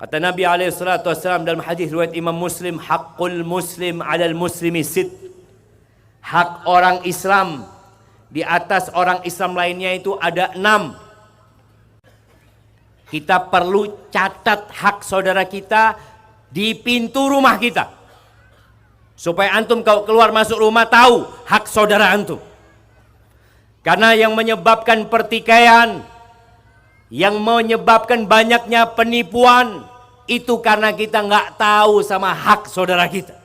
Kata Nabi SAW dalam hadis riwayat Imam Muslim, haqqul muslim 'alal muslimi sit. Hak orang Islam di atas orang Islam lainnya itu ada 6. Kita perlu catat hak saudara kita di pintu rumah kita. Supaya antum kalau keluar masuk rumah tahu hak saudara antum. Karena yang menyebabkan pertikaian, yang menyebabkan banyaknya penipuan, itu karena kita nggak tahu sama hak saudara kita.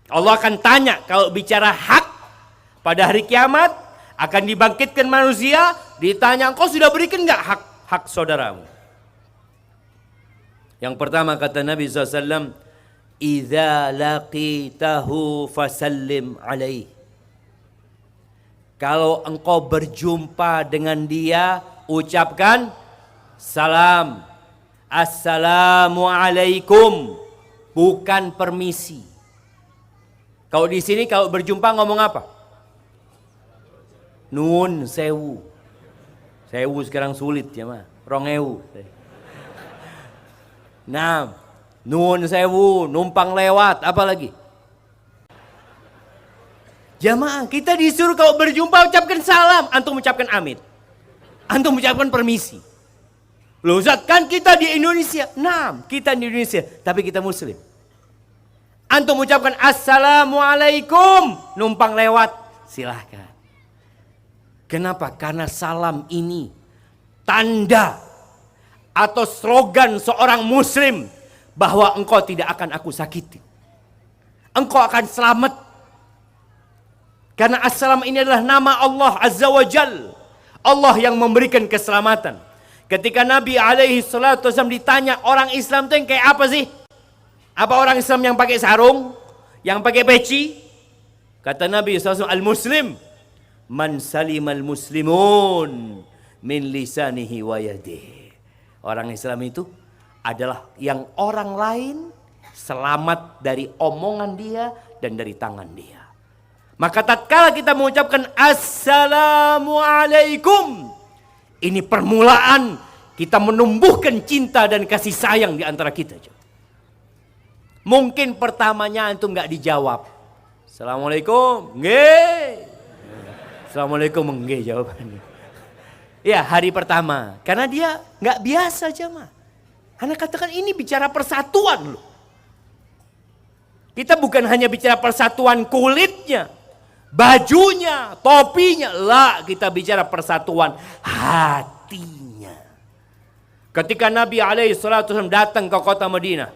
Allah akan tanya kalau bicara hak pada hari kiamat, akan dibangkitkan manusia, ditanya, engkau sudah berikan nggak hak saudaramu? Yang pertama kata Nabi SAW, idza laqitahu fasallim alaih. Kalau engkau berjumpa dengan dia, ucapkan salam. Assalamualaikum, bukan permisi. Kalau di sini kalau berjumpa ngomong apa? Nuwun sewu. Sewu sekarang sulit ya mah. Rongewu. Nah, nuwun sewu, numpang lewat, apa lagi? Jamaah, kita disuruh kalau berjumpa ucapkan salam, antum ucapkan amin. Antum ucapkan permisi. Loh Ustaz, kan kita di Indonesia. Nah, kita di Indonesia, tapi kita muslim. Antum ucapkan assalamualaikum, numpang lewat, silahkan. Kenapa? Karena salam ini tanda atau slogan seorang muslim bahwa engkau tidak akan aku sakiti. Engkau akan selamat. Karena assalam ini adalah nama Allah Azza wa Jal. Allah yang memberikan keselamatan. Ketika Nabi SAW ditanya orang Islam itu yang kayak apa sih? Apa orang Islam yang pakai sarung? Yang pakai peci? Kata Nabi SAW, al-muslim man salimal muslimun min lisanihi wa yadihi. Orang Islam itu adalah yang orang lain selamat dari omongan dia dan dari tangan dia. Maka tatkala kita mengucapkan assalamualaikum, ini permulaan kita menumbuhkan cinta dan kasih sayang di antara kita. Mungkin pertamanya antum nggak dijawab. Assalamualaikum, nggih. Assalamualaikum, nggih jawabannya. Ya hari pertama, karena dia nggak biasa jamaah. Karena katakan ini bicara persatuan loh. Kita bukan hanya bicara persatuan kulitnya, bajunya, topinya, lah kita bicara persatuan hatinya. Ketika Nabi SAW datang ke kota Madinah,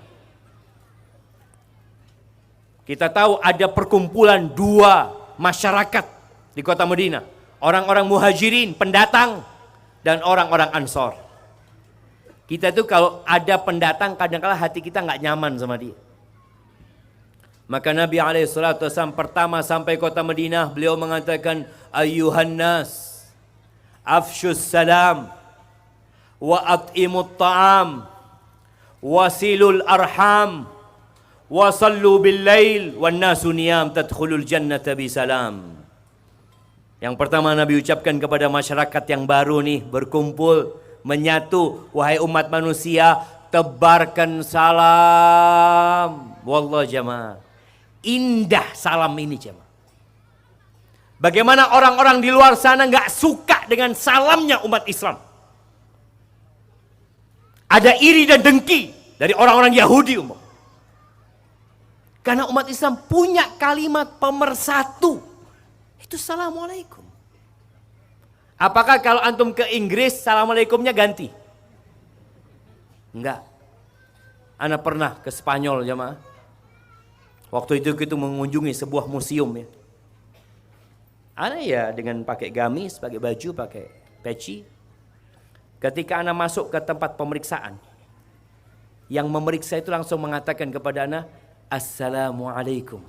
kita tahu ada perkumpulan dua masyarakat di kota Madinah. Orang-orang muhajirin, pendatang, dan orang-orang ansor. Kita tuh kalau ada pendatang kadang-kadang hati kita nggak nyaman sama dia. Maka Nabi SAW pertama sampai kota Madinah, beliau mengatakan, Ayyuhan nas, afshus salam, wa at'imut ta'am, wasilul arham, wasallu bil lail, wan nasu niyam tadkhulul jannata bisalam. Yang pertama Nabi ucapkan kepada masyarakat yang baru nih, berkumpul, menyatu, wahai umat manusia, tebarkan salam. Wallah jamaah, indah salam ini jemaah. Bagaimana orang-orang di luar sana nggak suka dengan salamnya umat Islam. Ada iri dan dengki dari orang-orang Yahudi umum. Karena umat Islam punya kalimat pemersatu. Itu assalamualaikum. Apakah kalau antum ke Inggris assalamualaikumnya ganti? Enggak. Ana pernah ke Spanyol jemaah. Waktu itu kita mengunjungi sebuah museum ya. Ana ya dengan pakai gamis, pakai baju, pakai peci. Ketika ana masuk ke tempat pemeriksaan, yang memeriksa itu langsung mengatakan kepada ana, Assalamualaikum.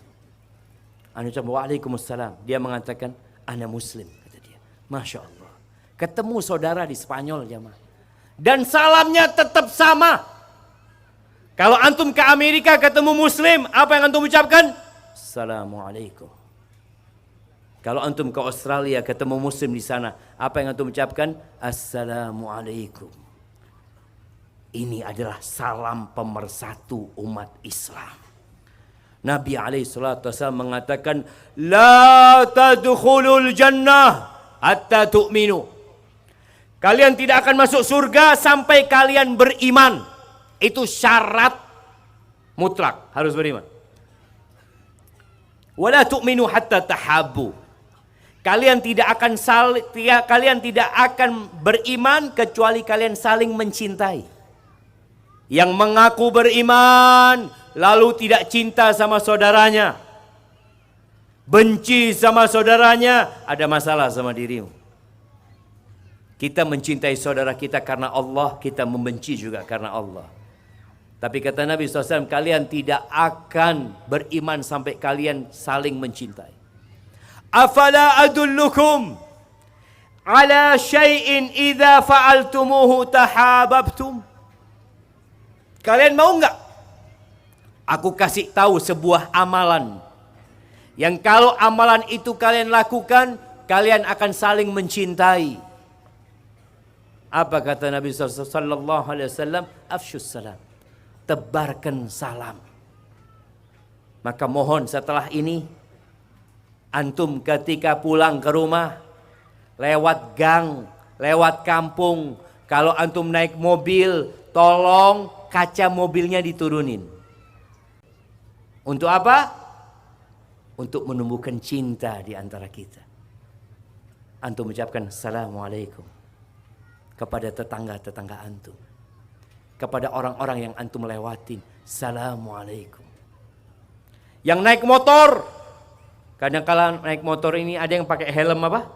Ana ucap waalaikumsalam. Dia mengatakan, ana muslim, kata dia. Masya Allah. Ketemu saudara di Spanyol jemaah. Dan salamnya tetap sama. Kalau antum ke Amerika ketemu muslim, apa yang antum ucapkan? Assalamualaikum. Kalau antum ke Australia ketemu muslim di sana, apa yang antum ucapkan? Assalamualaikum. Ini adalah salam pemersatu umat Islam. Nabi SAW mengatakan, La tadkhulul jannah hatta tu'minu. Kalian tidak akan masuk surga sampai kalian beriman. Itu syarat mutlak, harus beriman. Wala tu'minu hatta tahabbu. Kalian tidak akan beriman kecuali kalian saling mencintai. Yang mengaku beriman lalu tidak cinta sama saudaranya, benci sama saudaranya, ada masalah sama dirimu. Kita mencintai saudara kita karena Allah, kita membenci juga karena Allah. Tapi kata Nabi SAW, kalian tidak akan beriman sampai kalian saling mencintai. Afala adullukum ala syai'in idza fa'altumuhu tahabbtum. Kalian mau enggak aku kasih tahu sebuah amalan yang kalau amalan itu kalian lakukan, kalian akan saling mencintai. Apa kata Nabi sallallahu alaihi wasallam? Afsyus salam. Tebarkan salam. Maka mohon setelah ini antum ketika pulang ke rumah, lewat gang, lewat kampung, kalau antum naik mobil, tolong kaca mobilnya diturunin. Untuk apa? Untuk menumbuhkan cinta di antara kita. Antum ucapkan Assalamualaikum kepada tetangga-tetangga antum. Kepada orang-orang yang antum lewatin, Assalamualaikum. Yang naik motor, kadang-kala naik motor ini ada yang pakai helm apa?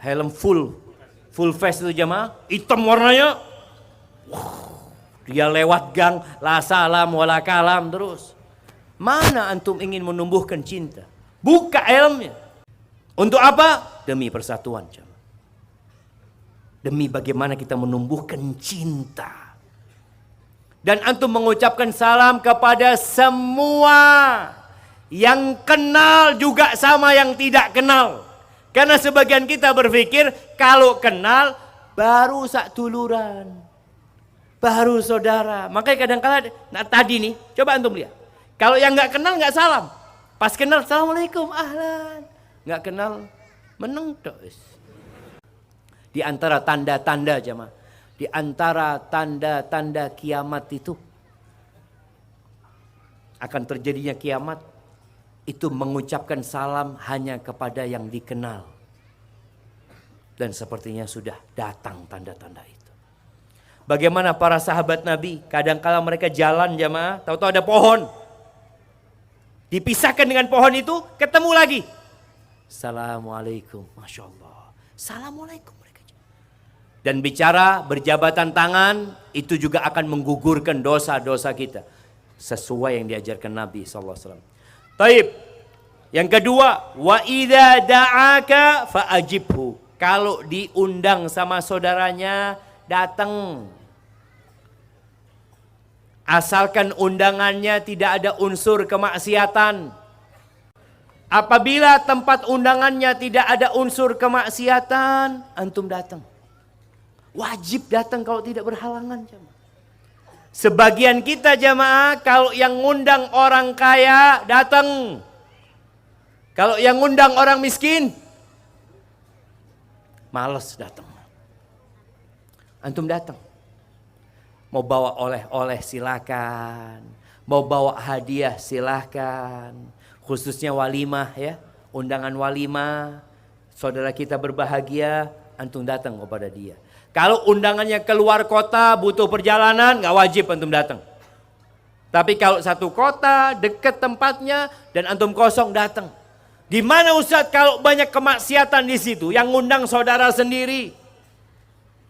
Helm full face itu jamaah, hitam warnanya. Dia lewat gang, la salam wala kalam terus. Mana antum ingin menumbuhkan cinta? Buka helmnya. Untuk apa? Demi persatuan jamaah. Demi bagaimana kita menumbuhkan cinta. Dan antum mengucapkan salam kepada semua yang kenal juga sama yang tidak kenal. Karena sebagian kita berpikir kalau kenal baru sak tuluran, baru saudara. Makanya kadang-kala tadi nih, coba antum lihat. Kalau yang nggak kenal nggak salam, pas kenal Assalamualaikum, ahlan. Nggak kenal, meneng terus. Di antara tanda-tanda jemaah, di antara tanda-tanda kiamat itu akan terjadinya kiamat, itu mengucapkan salam hanya kepada yang dikenal. Dan sepertinya sudah datang tanda-tanda itu. Bagaimana para sahabat Nabi, kadang-kala mereka jalan jamaah, tahu-tahu ada pohon. Dipisahkan dengan pohon itu, ketemu lagi. Assalamualaikum, Masya Allah. Assalamualaikum. Dan bicara berjabatan tangan, itu juga akan menggugurkan dosa-dosa kita. Sesuai yang diajarkan Nabi SAW. Taib. Yang kedua, wa idza da'aka fa'ajibhu. Kalau diundang sama saudaranya, datang. Asalkan undangannya tidak ada unsur kemaksiatan. Apabila tempat undangannya tidak ada unsur kemaksiatan, antum datang. Wajib datang kalau tidak berhalangan jemaah. Sebagian kita jemaah kalau yang ngundang orang kaya datang. Kalau yang ngundang orang miskin malas datang. Antum datang. Mau bawa oleh-oleh silakan. Mau bawa hadiah silakan. Khususnya walimah ya. Undangan walimah. Saudara kita berbahagia, antum datang kepada dia. Kalau undangannya keluar kota, butuh perjalanan, nggak wajib antum datang. Tapi kalau satu kota, dekat tempatnya, dan antum kosong datang. Di mana Ustaz kalau banyak kemaksiatan di situ? Yang ngundang saudara sendiri,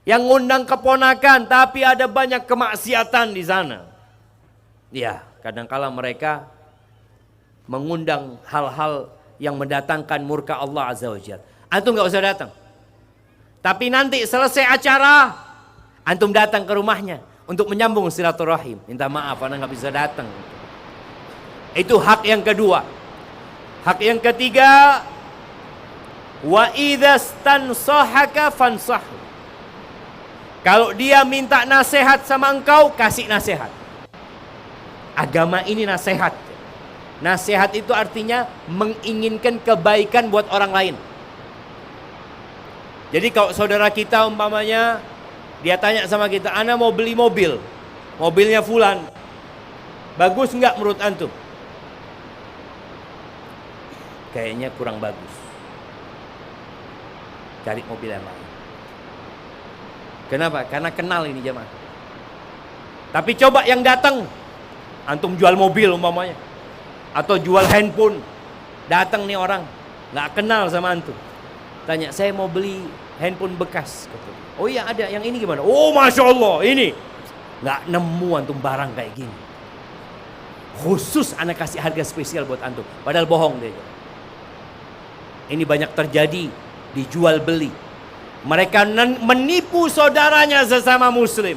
yang ngundang keponakan, tapi ada banyak kemaksiatan di sana. Ya, kadang-kala mereka mengundang hal-hal yang mendatangkan murka Allah Azza wa Jalla. Antum nggak usah datang. Tapi nanti selesai acara, antum datang ke rumahnya untuk menyambung silaturahim. Minta maaf karena nggak bisa datang. Itu hak yang kedua. Hak yang ketiga, wa idza stansahaka fansahu. Kalau dia minta nasihat sama engkau, kasih nasihat. Agama ini nasihat. Nasihat itu artinya menginginkan kebaikan buat orang lain. Jadi kalau saudara kita umpamanya dia tanya sama kita, ana mau beli mobil, mobilnya fulan, bagus nggak menurut antum? Kayaknya kurang bagus, cari mobil yang lain. Kenapa? Karena kenal ini jemaah. Tapi coba yang datang, antum jual mobil umpamanya, atau jual handphone, datang nih orang nggak kenal sama antum, tanya, saya mau beli handphone bekas. Oh iya ada, yang ini gimana? Oh masya Allah ini, nggak nemu antum barang kayak gini. Khusus anak kasih harga spesial buat antum, padahal bohong deh. Ini banyak terjadi dijual beli. Mereka menipu saudaranya sesama muslim.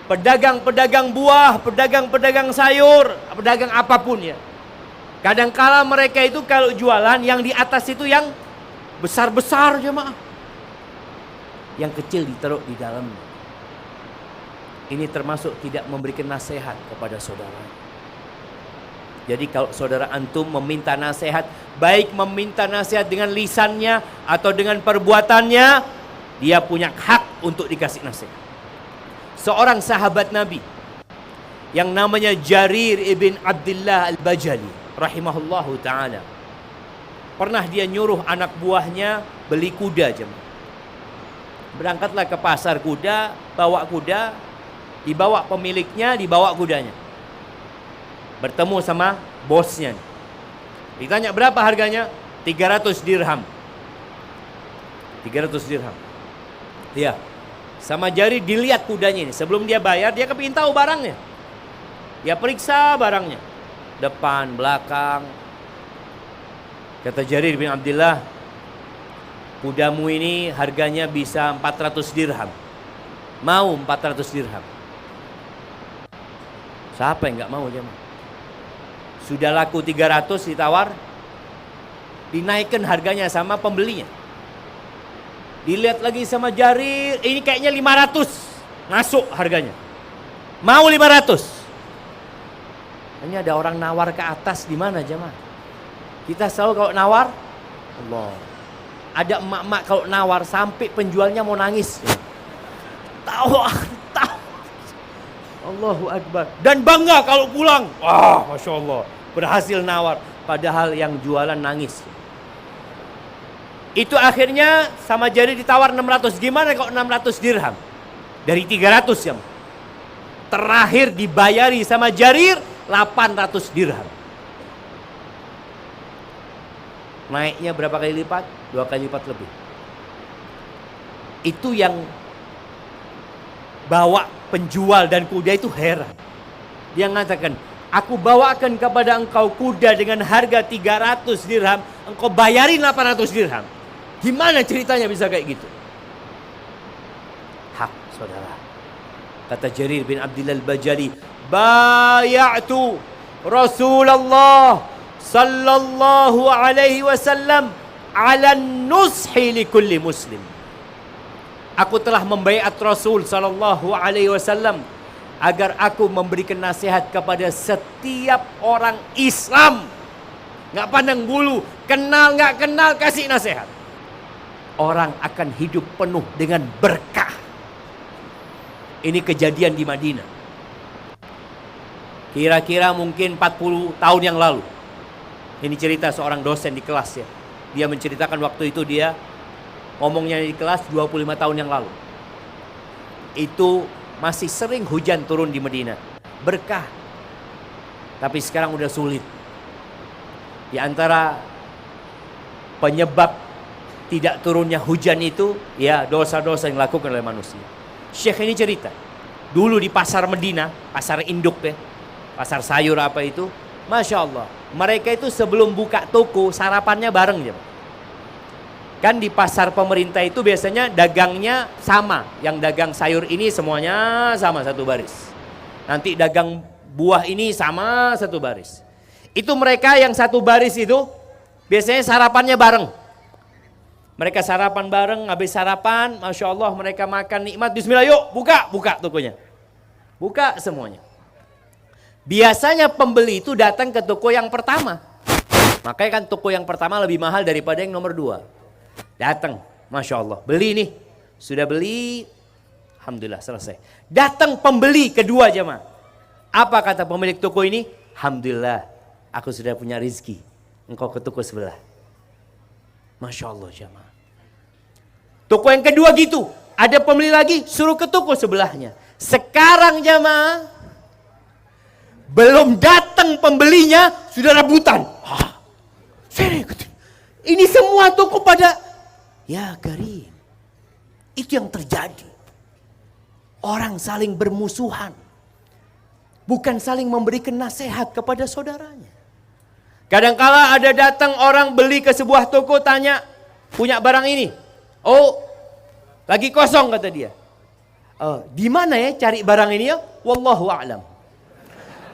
Pedagang-pedagang buah, pedagang-pedagang sayur, pedagang apapun ya. Kadangkala mereka itu kalau jualan yang di atas itu yang besar-besar jemaah. Yang kecil ditaruh di dalam. Ini termasuk tidak memberikan nasihat kepada saudara. Jadi kalau saudara antum meminta nasihat, baik meminta nasihat dengan lisannya atau dengan perbuatannya, dia punya hak untuk dikasih nasihat. Seorang sahabat Nabi yang namanya Jarir ibn Abdullah al-Bajali rahimahullahu ta'ala, pernah dia nyuruh anak buahnya beli kuda jemaah. Berangkatlah ke pasar kuda, bawa kuda, dibawa pemiliknya, dibawa kudanya. Bertemu sama bosnya. Ditanya berapa harganya? 300 dirham. 300 dirham. Iya. Sama Jarir dilihat kudanya ini. Sebelum dia bayar, dia kepingin tahu barangnya. Dia periksa barangnya. Depan, belakang. Kata Jarir bin Abdullah, kudamu ini harganya bisa 400 dirham. Mau 400 dirham. Siapa yang nggak mau jemaah? Sudah laku 300 ditawar, dinaikkan harganya sama pembelinya. Dilihat lagi sama Jarir, ini kayaknya 500, masuk harganya. Mau 500. Ini ada orang nawar ke atas di mana jemaah? Kita selalu kalau nawar, Allah. Ada emak-emak kalau nawar sampai penjualnya mau nangis. Tahu. Allahu Akbar. Dan bangga kalau pulang. Wah, Masya Allah. Berhasil nawar. Padahal yang jualan nangis. Itu akhirnya sama Jarir ditawar 600. Gimana kalau 600 dirham? Dari 300 ya. Terakhir dibayari sama Jarir 800 dirham. Naiknya berapa kali lipat? 2 kali lipat lebih. Itu yang bawa penjual dan kuda itu heran. Dia mengatakan, aku bawakan kepada engkau kuda dengan harga 300 dirham, engkau bayarin 800 dirham. Gimana ceritanya bisa kayak gitu? Hak saudara. Kata Jarir bin Abdullah al-Bajali, bayatu Rasulullah sallallahu alaihi wasallam ala nushi li kulli muslim. Aku telah membaiat Rasul sallallahu alaihi wasallam agar aku memberikan nasihat kepada setiap orang Islam. Nggak pandang bulu, kenal nggak kenal, kasih nasihat. Orang akan hidup penuh dengan berkah. Ini kejadian di Madinah. Kira-kira mungkin 40 tahun yang lalu. Ini cerita seorang dosen di kelas ya. Dia menceritakan waktu itu dia ngomongnya di kelas 25 tahun yang lalu. Itu masih sering hujan turun di Madinah. Berkah. Tapi sekarang udah sulit. Di antara penyebab tidak turunnya hujan itu, ya dosa-dosa yang dilakukan oleh manusia. Syekh ini cerita. Dulu di pasar Medina, pasar induk ya. Pasar sayur apa itu. Masya Allah. Mereka itu sebelum buka toko, sarapannya bareng ya. Kan di pasar pemerintah itu biasanya dagangnya sama. Yang dagang sayur ini semuanya sama satu baris. Nanti dagang buah ini sama satu baris. Itu mereka yang satu baris itu biasanya sarapannya bareng. Mereka sarapan bareng, habis sarapan, Masya Allah mereka makan nikmat, bismillah yuk buka tokonya. Buka semuanya. Biasanya pembeli itu datang ke toko yang pertama. Makanya kan toko yang pertama lebih mahal daripada yang nomor 2. Datang, Masya Allah, beli nih. Sudah beli, Alhamdulillah selesai. Datang pembeli kedua jemaah. Apa kata pemilik toko ini? Alhamdulillah, aku sudah punya rezeki. Engkau ke toko sebelah. Masya Allah jemaah. Toko yang kedua gitu, ada pembeli lagi, suruh ke toko sebelahnya. Sekarang jemaah, belum datang pembelinya, sudah rebutan. Ini semua toko pada, ya Karim, itu yang terjadi. Orang saling bermusuhan, bukan saling memberikan nasihat kepada saudaranya. Kadangkala ada datang orang beli ke sebuah toko, tanya, punya barang ini? Oh, lagi kosong kata dia. Oh, di mana ya cari barang ini ya? Wallahu a'lam.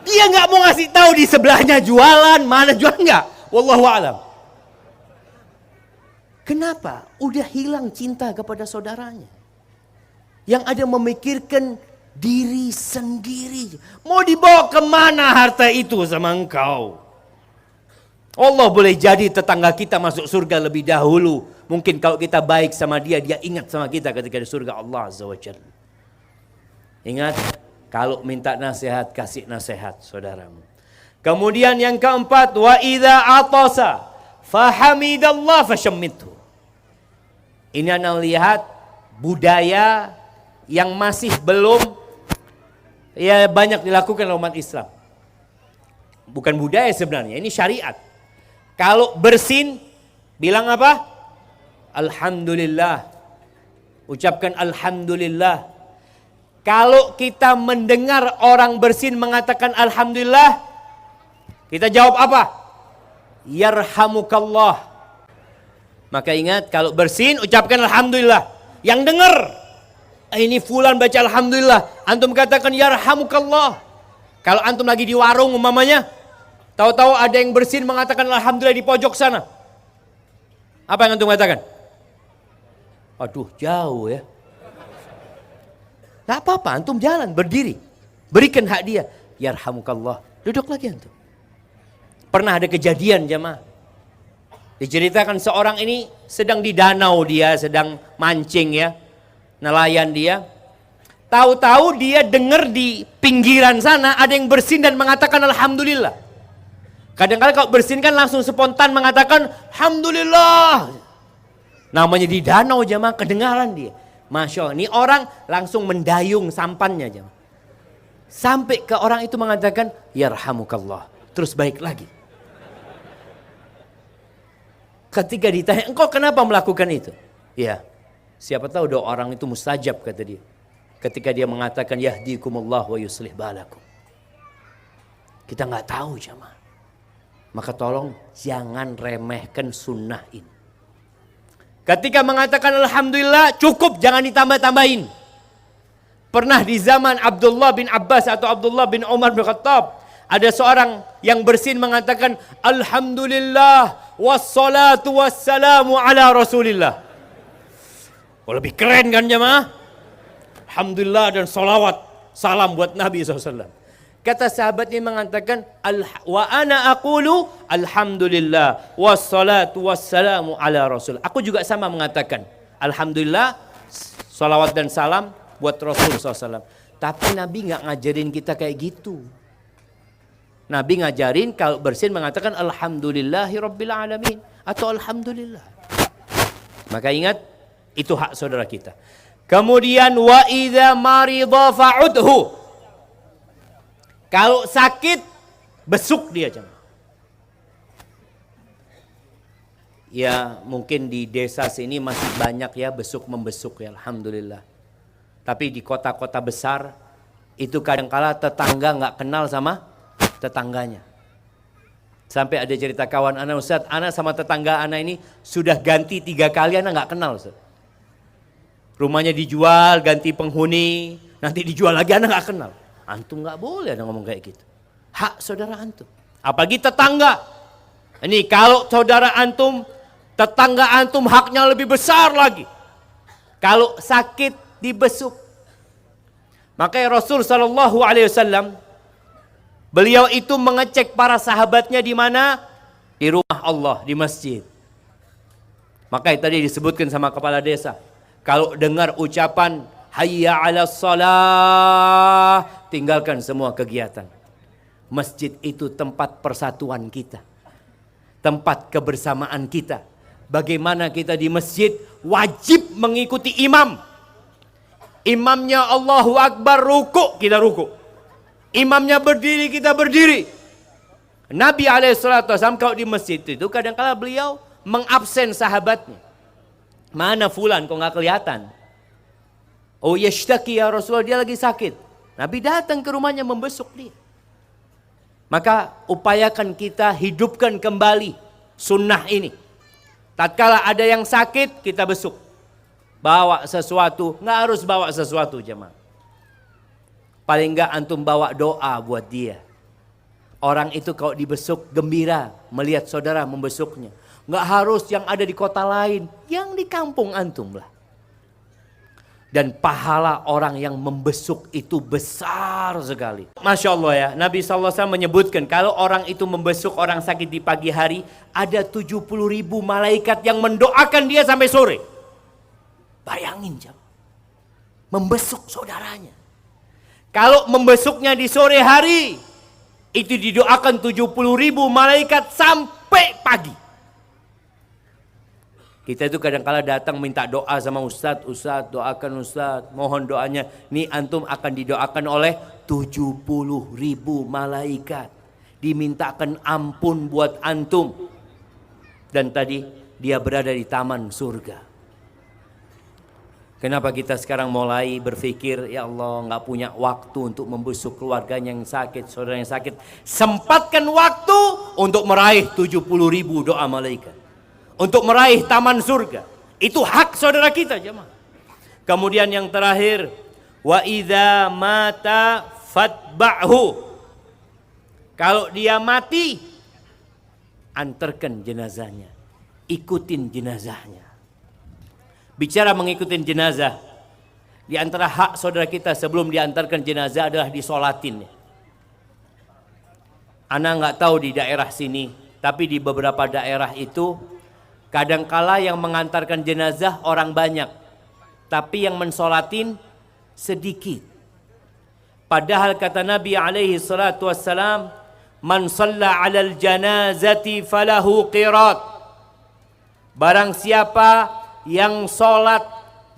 Dia nggak mau ngasih tahu di sebelahnya jualan, mana jualan nggak? Wallahu a'lam. Kenapa? Udah hilang cinta kepada saudaranya. Yang ada memikirkan diri sendiri. Mau dibawa kemana harta itu sama engkau? Allah boleh jadi tetangga kita masuk surga lebih dahulu. Mungkin kalau kita baik sama dia, dia ingat sama kita ketika di surga Allah Azza wa Jalla. Ingat, kalau minta nasihat, kasih nasihat saudaramu. Kemudian yang keempat, wa idza atasa fahamidallah fashammithu. Ini Anda lihat budaya yang masih belum ya banyak dilakukan oleh umat Islam. Bukan budaya sebenarnya, ini syariat. Kalau bersin, bilang apa? Alhamdulillah. Ucapkan Alhamdulillah. Kalau kita mendengar orang bersin mengatakan Alhamdulillah, kita jawab apa? Yarhamukallah. Maka ingat, kalau bersin ucapkan Alhamdulillah. Yang dengar, ini fulan baca Alhamdulillah, antum katakan Yarhamukallah. Kalau antum lagi di warung umpamanya, tahu-tahu ada yang bersin mengatakan Alhamdulillah di pojok sana. Apa yang antum katakan? Aduh, jauh ya. Gak apa-apa, antum jalan, berdiri. Berikan hak dia. Yarhamukallah. Duduk lagi antum. Pernah ada kejadian jemaah. Diceritakan seorang ini sedang di danau dia, sedang mancing ya. Nelayan dia. Tahu-tahu dia dengar di pinggiran sana ada yang bersin dan mengatakan Alhamdulillah. Kadang-kadang kalau bersin kan langsung spontan mengatakan Alhamdulillah. Namanya di danau jemaah, kedengaran dia. Masya Allah, ini orang langsung mendayung sampannya jemaah. Sampai ke orang itu mengatakan Yarhamukallah. Terus baik lagi. Ketika ditanya, engkau kenapa melakukan itu? Ya, siapa tahu doa orang itu mustajab kata dia. Ketika dia mengatakan yahdikumullah wa yuslih balakum. Kita nggak tahu jemaah. Maka tolong jangan remehkan sunnah ini. Ketika mengatakan Alhamdulillah cukup, jangan ditambah-tambahin. Pernah di zaman Abdullah bin Abbas atau Abdullah bin Umar bin Khattab, ada seorang yang bersin mengatakan Alhamdulillah wassalatu wassalamu ala Rasulillah. Oh, lebih keren kan jemaah? Alhamdulillah dan salawat salam buat Nabi SAW. Kata sahabat ini mengatakan wa ana aqulu alhamdulillah wassalatu wassalamu ala Rasul. Aku juga sama mengatakan alhamdulillah salawat dan salam buat Rasul SAW. Tapi Nabi nggak ngajarin kita kayak gitu. Nabi ngajarin kalau bersin mengatakan alhamdulillahi rabbil alamin atau alhamdulillah. Maka ingat, itu hak saudara kita. Kemudian wa idza marida fa'udhu. Kalau sakit, besuk dia jemaah. Ya mungkin di desa sini masih banyak ya besuk membesuk ya, alhamdulillah. Tapi di kota-kota besar itu kadang-kala tetangga nggak kenal sama tetangganya. Sampai ada cerita kawan anak, Ustaz, anak sama tetangga anak ini sudah ganti 3 kali, anak nggak kenal Ustaz. Rumahnya dijual, ganti penghuni, nanti dijual lagi, anak nggak kenal. Antum nggak boleh ada ngomong kayak gitu. Hak saudara antum. Apalagi tetangga. Ini kalau saudara antum Tetangga antum haknya lebih besar lagi. Kalau sakit dibesuk. Makanya Rasul sallallahu alaihi wasallam beliau itu mengecek para sahabatnya di mana? Di rumah Allah, di masjid. Makanya tadi disebutkan sama kepala desa, kalau dengar ucapan hayya 'alas shalah, tinggalkan semua kegiatan. Masjid itu tempat persatuan kita. Tempat kebersamaan kita. Bagaimana kita di masjid wajib mengikuti imam. Imamnya Allahu Akbar, ruku, kita ruku. Imamnya berdiri, kita berdiri. Nabi SAW kalau di masjid itu kadang-kala beliau mengabsen sahabatnya. Mana fulan kok nggak kelihatan? Oh yashtaki ya Rasulullah, dia lagi sakit. Nabi datang ke rumahnya membesuk dia. Maka upayakan kita hidupkan kembali sunnah ini. Tatkala ada yang sakit kita besuk. Bawa sesuatu, nggak harus bawa sesuatu jemaah. Paling nggak antum bawa doa buat dia. Orang itu kalau dibesuk gembira melihat saudara membesuknya. Nggak harus yang ada di kota lain, yang di kampung antum lah. Dan pahala orang yang membesuk itu besar sekali. Masya Allah ya, Nabi SAW menyebutkan kalau orang itu membesuk orang sakit di pagi hari, ada 70.000 malaikat yang mendoakan dia sampai sore. Bayangin jam, membesuk saudaranya. Kalau membesuknya di sore hari, itu didoakan 70.000 malaikat sampai pagi. Kita itu kadang-kala datang minta doa sama Ustadz, Ustadz doakan Ustadz, mohon doanya. Nih antum akan didoakan oleh 70.000 malaikat. Dimintakan ampun buat antum. Dan tadi dia berada di taman surga. Kenapa kita sekarang mulai berpikir, ya Allah nggak punya waktu untuk membesuk keluarganya yang sakit, saudara yang sakit. Sempatkan waktu untuk meraih 70.000 doa malaikat. Untuk meraih taman surga. Itu hak saudara kita jemaah. Kemudian yang terakhir, wa idza mata fatba'hu. Kalau dia mati, antarkan jenazahnya. Ikutin jenazahnya. Bicara mengikutin jenazah, di antara hak saudara kita sebelum diantarkan jenazah adalah disolatin. Ana nggak tahu di daerah sini, tapi di beberapa daerah itu kadangkala yang mengantarkan jenazah orang banyak, tapi yang mensolatin sedikit. Padahal kata Nabi alaihi salatu wassalam, man shalla 'alal janazati falahu qirat. Barang siapa yang solat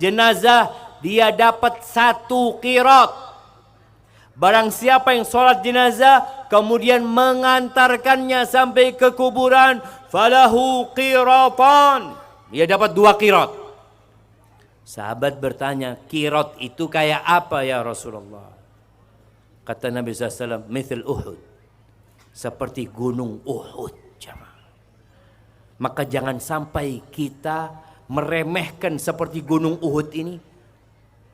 jenazah, dia dapat 1 qirat. Barang siapa yang solat jenazah kemudian mengantarkannya sampai ke kuburan, falahu qiratan, dia dapat 2 qirat. Sahabat bertanya, qirat itu kayak apa ya Rasulullah? Kata Nabi SAW, mithil Uhud, seperti gunung Uhud. Maka jangan sampai kita meremehkan seperti gunung Uhud ini,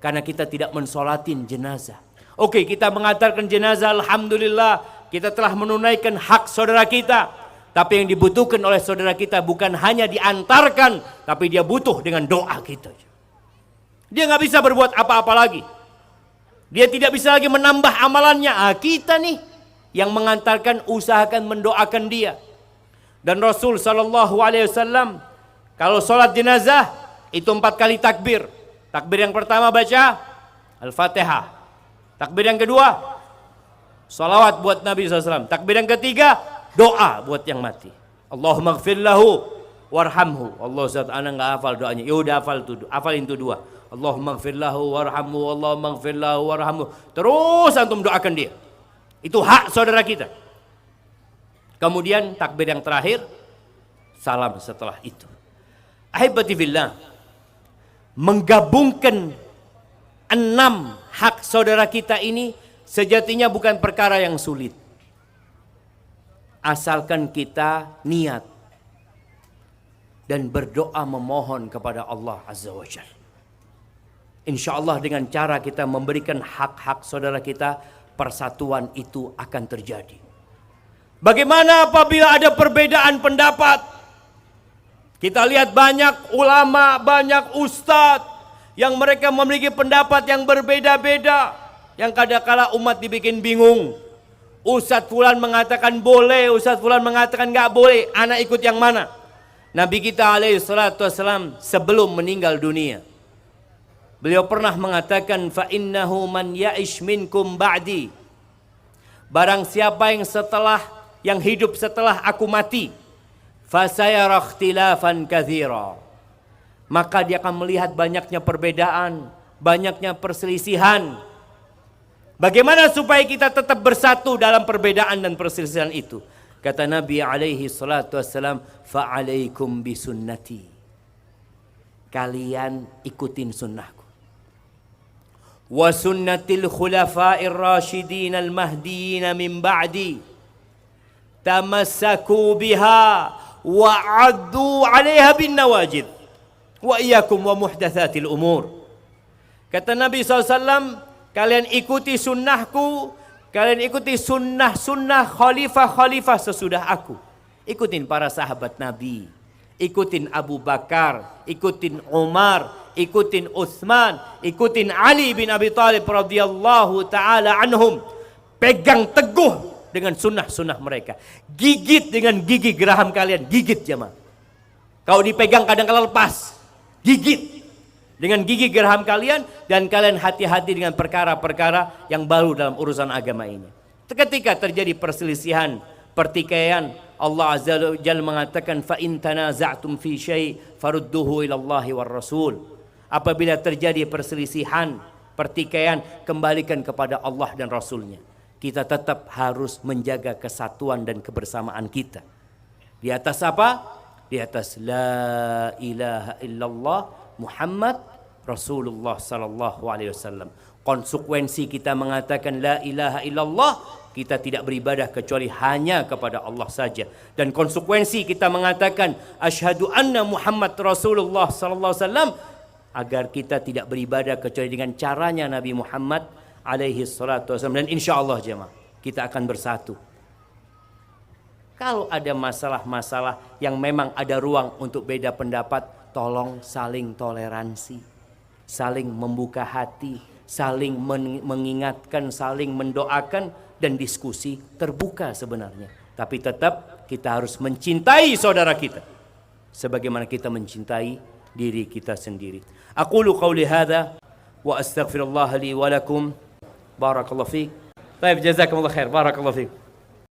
karena kita tidak mensolatin jenazah. Oke, kita mengantarkan jenazah, alhamdulillah kita telah menunaikan hak saudara kita. Tapi yang dibutuhkan oleh saudara kita bukan hanya diantarkan, tapi dia butuh dengan doa kita. Dia nggak bisa berbuat apa-apa lagi. Dia tidak bisa lagi menambah amalannya. Kita nih yang mengantarkan, usahakan mendoakan dia. Dan Rasul SAW kalau sholat jenazah itu 4 kali takbir. Takbir yang pertama baca Al-Fatihah. Takbir yang kedua salawat buat Nabi SAW. Takbir yang ketiga doa buat yang mati. Allahumma gfir lahu warhamhu. Allah SWT nggak hafal doanya. Ya udah hafalin itu 2. Allahumma gfir lahu warhamhu. Allahumma gfir lahu warhamhu. Terus antum doakan dia. Itu hak saudara kita. Kemudian takbir yang terakhir salam setelah itu. Ahibati fillah, menggabungkan 6 hak saudara kita ini sejatinya bukan perkara yang sulit. Asalkan kita niat dan berdoa memohon kepada Allah Azza wa Jalla. Insya Allah dengan cara kita memberikan hak-hak saudara kita, persatuan itu akan terjadi. Bagaimana apabila ada perbedaan pendapat? Kita lihat banyak ulama, banyak ustadz yang mereka memiliki pendapat yang berbeda-beda, yang kadang-kala umat dibikin bingung. Ustadz fulan mengatakan boleh, ustadz fulan mengatakan nggak boleh. Anak ikut yang mana? Nabi kita alaihi salatu wassalam sebelum meninggal dunia, beliau pernah mengatakan, fa innahu man ya'ish minkum ba'di, barang siapa yang hidup setelah aku mati, fasayara ikhtilafan katsira, maka dia akan melihat banyaknya perbedaan, banyaknya perselisihan. Bagaimana supaya kita tetap bersatu dalam perbedaan dan perselisihan itu? Kata Nabi alaihi salatu wassalam, fa'alaikum bisunnati, kalian ikutin sunnahku, wa sunnatil khulafa'ir rasyidin al mahdiyin min ba'di, tamassaku biha wa 'addu 'alaiha bin nawajid, wa iyyakum wa muhdatsatil umur. Kata Nabi SAW, kalian ikuti sunnahku, kalian ikuti sunnah khalifah-khalifah sesudah aku. Ikutin para sahabat Nabi, ikutin Abu Bakar, ikutin Umar, ikutin Utsman, ikutin Ali bin Abi Thalib radhiyallahu taala anhum. Pegang teguh dengan sunnah-sunnah mereka. Gigit dengan gigi geraham kalian, gigit jemaah. Kalau dipegang kadang-kala lepas, gigit dengan gigi geraham kalian, dan kalian hati-hati dengan perkara-perkara yang baru dalam urusan agama ini. Ketika terjadi perselisihan, pertikaian, Allah Azza wa Jalla mengatakan, fa in tanaza'tum fi syai' farudduhu ila Allahi war Rasul. Apabila terjadi perselisihan, pertikaian, kembalikan kepada Allah dan Rasulnya. Kita tetap harus menjaga kesatuan dan kebersamaan kita. Di atas apa? Di atas la ilaha illallah Muhammad Rasulullah sallallahu alaihi wasallam. Konsekuensi kita mengatakan la ilaha illallah, kita tidak beribadah kecuali hanya kepada Allah saja. Dan konsekuensi kita mengatakan asyhadu anna Muhammad Rasulullah sallallahu alaihi wasallam, agar kita tidak beribadah kecuali dengan caranya Nabi Muhammad alaihi salatu wasallam. Dan insyaallah jemaah, kita akan bersatu. Kalau ada masalah-masalah yang memang ada ruang untuk beda pendapat, tolong saling toleransi, saling membuka hati, saling mengingatkan, saling mendoakan, dan diskusi terbuka sebenarnya. Tapi tetap kita harus mencintai saudara kita sebagaimana kita mencintai diri kita sendiri. Aqulu qawli hadza wa astaghfirullah li wa lakum. Barakallahu fiik. Baik, jazakumullah khair. Barakallahu fiik.